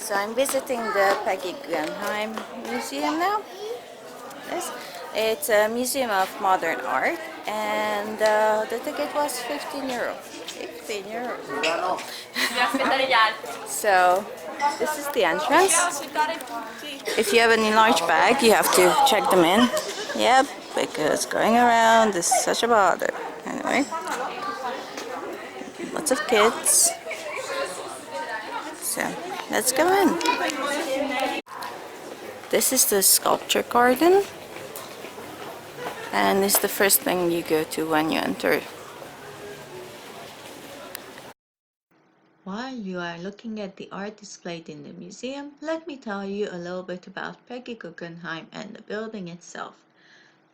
So I'm visiting the Peggy Guggenheim Museum now. Yes, it's a museum of modern art, and the ticket was 15 euro. 15 euro. So this is the entrance. If you have an enlarged bag, you have to check them in. Yep, because going around is such a bother. Anyway, lots of kids. So let's go in. This is the sculpture garden, and it's the first thing you go to when you enter. While you are looking at the art displayed in the museum, let me tell you a little bit about Peggy Guggenheim and the building itself.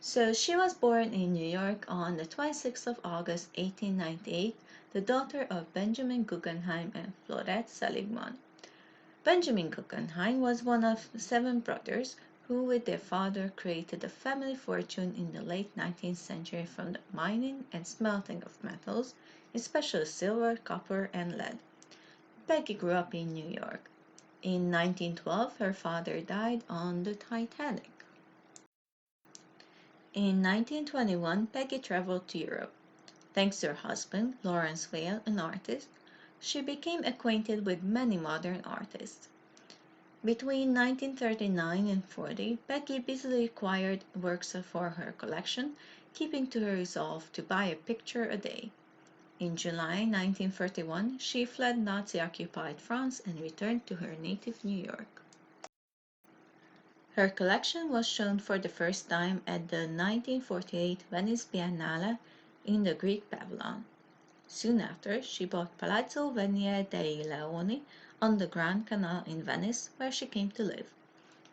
So she was born in New York on the 26th of August 1898, the daughter of Benjamin Guggenheim and Florette Seligman. Benjamin Guggenheim was one of 7 brothers who with their father created a family fortune in the late 19th century from the mining and smelting of metals, especially silver, copper, and lead. Peggy grew up in New York. In 1912, her father died on the Titanic. In 1921, Peggy traveled to Europe. Thanks to her husband, Lawrence Vail, an artist, she became acquainted with many modern artists. Between 1939 and 40, Peggy busily acquired works for her collection, keeping to her resolve to buy a picture a day. In July 1941, she fled Nazi-occupied France and returned to her native New York. Her collection was shown for the first time at the 1948 Venice Biennale in the Greek Pavilion. Soon after, she bought Palazzo Venier dei Leoni on the Grand Canal in Venice, where she came to live.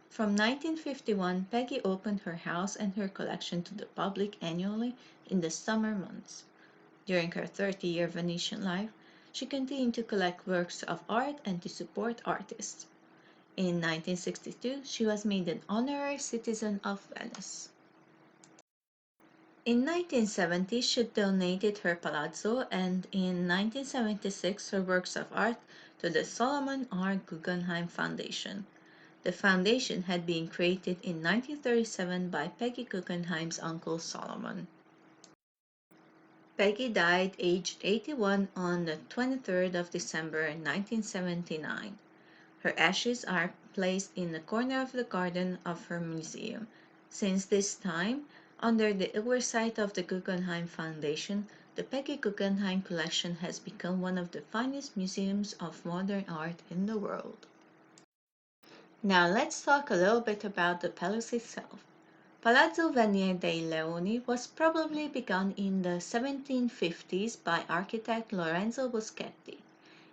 From 1951, Peggy opened her house and her collection to the public annually in the summer months. During her 30-year Venetian life, she continued to collect works of art and to support artists. In 1962, she was made an honorary citizen of Venice. In 1970, she donated her palazzo, and in 1976, her works of art to the Solomon R. Guggenheim Foundation. The foundation had been created in 1937 by Peggy Guggenheim's uncle Solomon. Peggy died aged 81 on the 23rd of December 1979. Her ashes are placed in the corner of the garden of her museum. Since this time, under the oversight of the Guggenheim Foundation, the Peggy Guggenheim Collection has become one of the finest museums of modern art in the world. Now let's talk a little bit about the palace itself. Palazzo Venier dei Leoni was probably begun in the 1750s by architect Lorenzo Boschetti.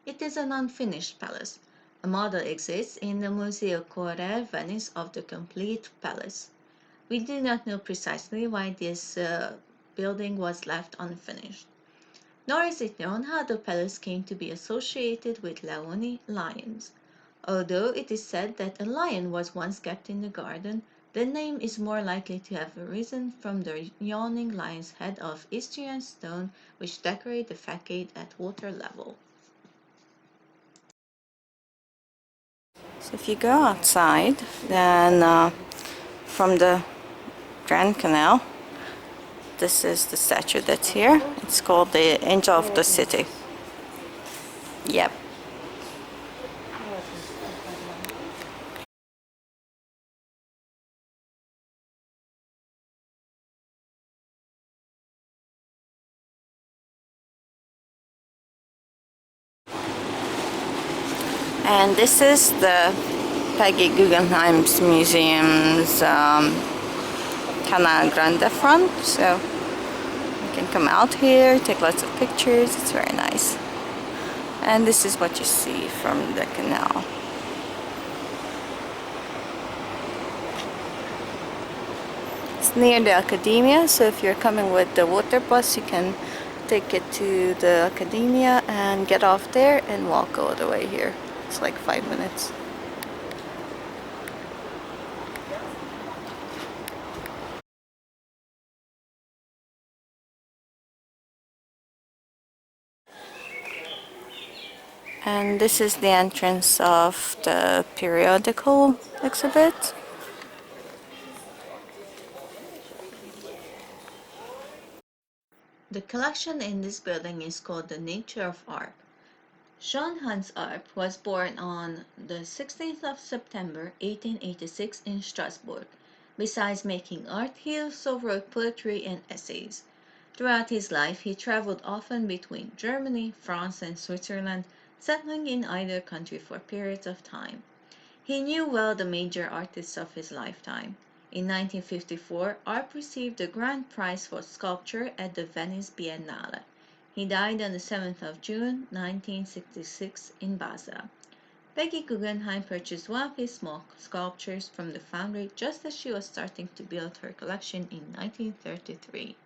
It is an unfinished palace. A model exists in the Museo Correr, Venice, of the complete palace. We do not know precisely why this building was left unfinished. Nor is it known how the palace came to be associated with Leoni lions. Although it is said that a lion was once kept in the garden, the name is more likely to have arisen from the yawning lion's head of Istrian stone which decorate the facade at water level. So if you go outside, then from the Grand Canal, this is the statue that's here. It's called the Angel of the City. Yep. And this is the Peggy Guggenheim's Museum's Canal Grande front, so you can come out here, take lots of pictures. It's very nice. And this is what you see from the canal. It's near the Academia, so if you're coming with the water bus, you can take it to the Academia and get off there and walk all the way here. It's like 5 minutes. And this is the entrance of the periodical exhibit. The collection in this building is called The Nature of Art. Jean Hans Arp was born on the 16th of September 1886 in Strasbourg. Besides making art, he also wrote poetry and essays. Throughout his life, he traveled often between Germany, France, and Switzerland, settling in either country for periods of time. He knew well the major artists of his lifetime. In 1954, Arp received the grand prize for sculpture at the Venice Biennale. He died on the 7th of June 1966 in Basel. Peggy Guggenheim purchased one of his small sculptures from the foundry just as she was starting to build her collection in 1933.